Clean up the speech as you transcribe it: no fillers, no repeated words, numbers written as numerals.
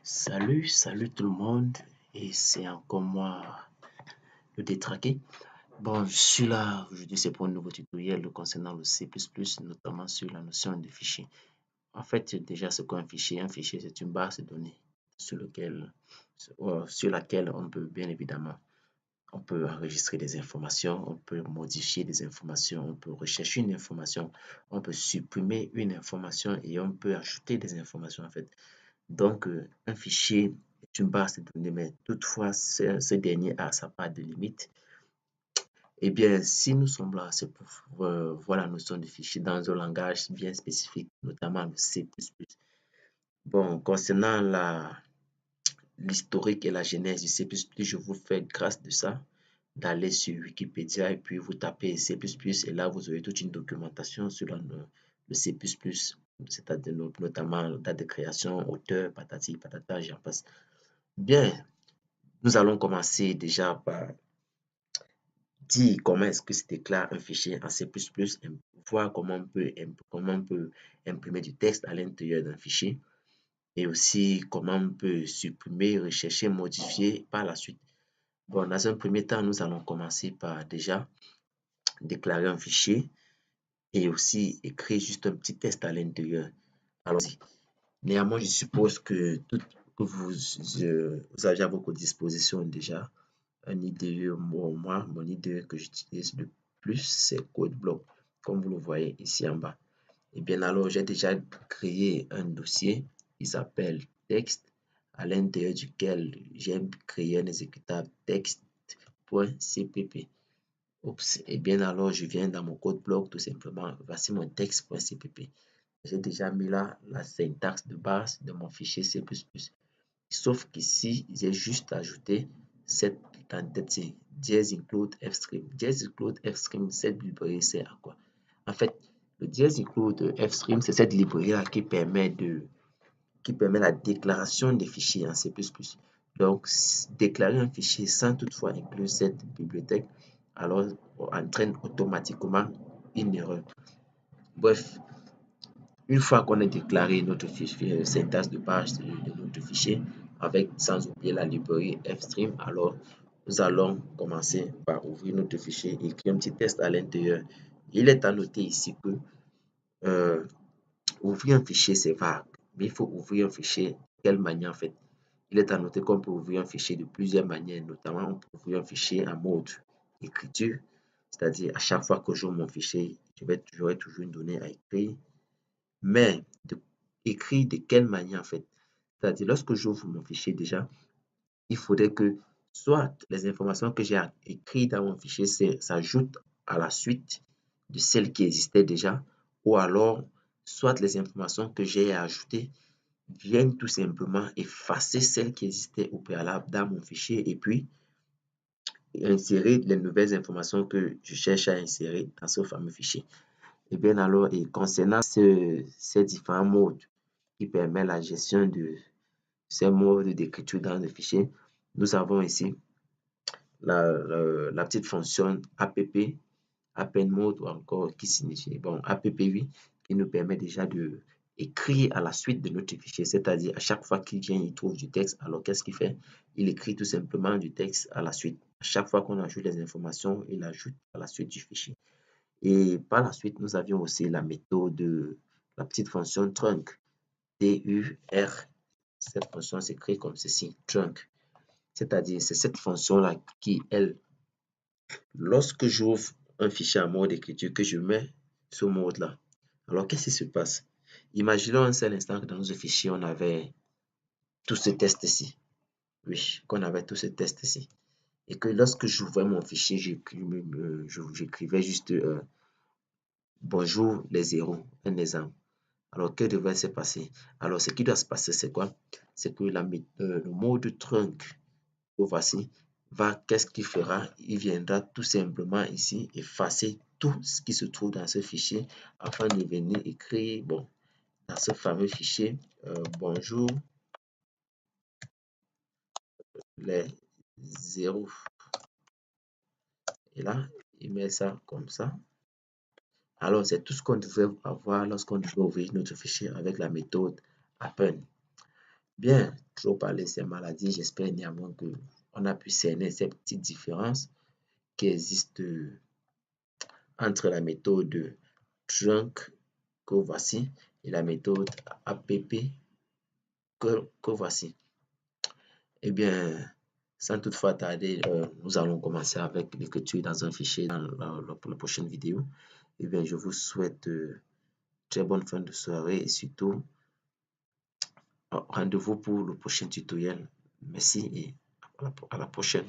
Salut tout le monde, et c'est encore moi, le détraqué. Bon, je suis là aujourd'hui, c'est pour un nouveau tutoriel concernant le C++, notamment sur la notion de fichier. En fait, déjà, c'est quoi un fichier? Un fichier, c'est une base de données sur laquelle on peut bien évidemment, on peut enregistrer des informations, on peut modifier des informations, on peut rechercher une information, on peut supprimer une information et on peut ajouter des informations en fait. Donc, un fichier est une base de données, mais toutefois, ce dernier a sa part de limite. Eh bien, si nous sommes là, c'est pour voir la notion de fichier dans un langage bien spécifique, notamment le C++. Bon, concernant l'historique et la genèse du C++, je vous fais grâce de ça, d'aller sur Wikipédia et puis vous tapez C++ et là, vous aurez toute une documentation sur le C++, c'est-à-dire notamment date de création, auteur, patati, patata, j'en passe. Bien, nous allons commencer déjà par dire comment est-ce que se déclare un fichier en C++, voir comment on peut imprimer du texte à l'intérieur d'un fichier et aussi comment on peut supprimer, rechercher, modifier par la suite. Bon, dans un premier temps, nous allons commencer par déjà déclarer un fichier et aussi écrire juste un petit texte à l'intérieur. Allons-y. Néanmoins, je suppose que vous avez à votre disposition déjà un IDE. Moi, mon IDE que j'utilise le plus, c'est CodeBlock, comme vous le voyez ici en bas. Et bien alors, j'ai déjà créé un dossier qui s'appelle texte, à l'intérieur duquel j'ai créé un exécutable texte.cpp. Oups, et bien alors, je viens dans mon code bloc tout simplement. Voici mon texte.cpp. J'ai déjà mis là la syntaxe de base de mon fichier C++. Sauf qu'ici, j'ai juste ajouté cette entité dièse include fstream. Dièse include fstream, cette librairie sert à quoi? En fait, le dièse include fstream, c'est cette librairie-là qui permet la déclaration des fichiers en C++. Donc, déclarer un fichier sans toutefois inclure cette bibliothèque, alors entraîne automatiquement une erreur. Bref, une fois qu'on a déclaré notre fichier, syntaxe de page de notre fichier, avec sans oublier la librairie fstream, alors nous allons commencer par ouvrir notre fichier et écrire un petit test à l'intérieur. Il est à noter ici que euh, ouvrir un fichier c'est vague, mais il faut ouvrir un fichier de quelle manière en fait. Il est à noter qu'on peut ouvrir un fichier de plusieurs manières, notamment on peut ouvrir un fichier en mode écriture, c'est-à-dire à chaque fois que j'ouvre mon fichier, j'aurai toujours une donnée à écrire. Mais écrire de quelle manière en fait? C'est-à-dire lorsque j'ouvre mon fichier déjà, il faudrait que soit les informations que j'ai écrites dans mon fichier s'ajoutent à la suite de celles qui existaient déjà, ou alors soit les informations que j'ai ajoutées viennent tout simplement effacer celles qui existaient au préalable dans mon fichier et puis insérer les nouvelles informations que je cherche à insérer dans ce fameux fichier. Et bien alors, et concernant ces différents modes qui permettent la gestion de ces modes d'écriture dans le fichier, nous avons ici la petite fonction app, append mode ou encore qui signifie, bon, app oui, qui nous permet déjà de écrire à la suite de notre fichier, c'est-à-dire à chaque fois qu'il vient, il trouve du texte. Alors, qu'est-ce qu'il fait? Il écrit tout simplement du texte à la suite. À chaque fois qu'on ajoute les informations, il ajoute à la suite du fichier. Et par la suite, nous avions aussi la méthode de la petite fonction trunc, T-U-R. Cette fonction s'écrit comme ceci, trunc. C'est-à-dire, c'est cette fonction-là qui, elle, lorsque j'ouvre un fichier en mode écriture, que je mets ce mode-là, alors qu'est-ce qui se passe? Imaginons un seul instant que dans ce fichier, on avait tout ce test ici. Oui, qu'on avait tout ce test ici. Et que lorsque j'ouvrais mon fichier, j'écrivais juste bonjour les zéros, un exemple. Alors, que devrait se passer? Alors, ce qui doit se passer, c'est quoi? C'est que le mode trunc, voici, qu'est-ce qu'il fera? Il viendra tout simplement ici effacer tout ce qui se trouve dans ce fichier afin de venir écrire, bon, dans ce fameux fichier, bonjour les zéros. Et là, il met ça comme ça. Alors, c'est tout ce qu'on devrait avoir lorsqu'on devrait ouvrir notre fichier avec la méthode append. Bien, trop parler de ces maladies. J'espère néanmoins qu'on a pu cerner ces petites différences qui existent entre la méthode Trunk que voici et la méthode APP que voici. Eh bien, sans toutefois tarder, nous allons commencer avec l'écriture dans un fichier dans la prochaine vidéo. Eh bien, je vous souhaite très bonne fin de soirée et surtout rendez-vous pour le prochain tutoriel. Merci et à la prochaine.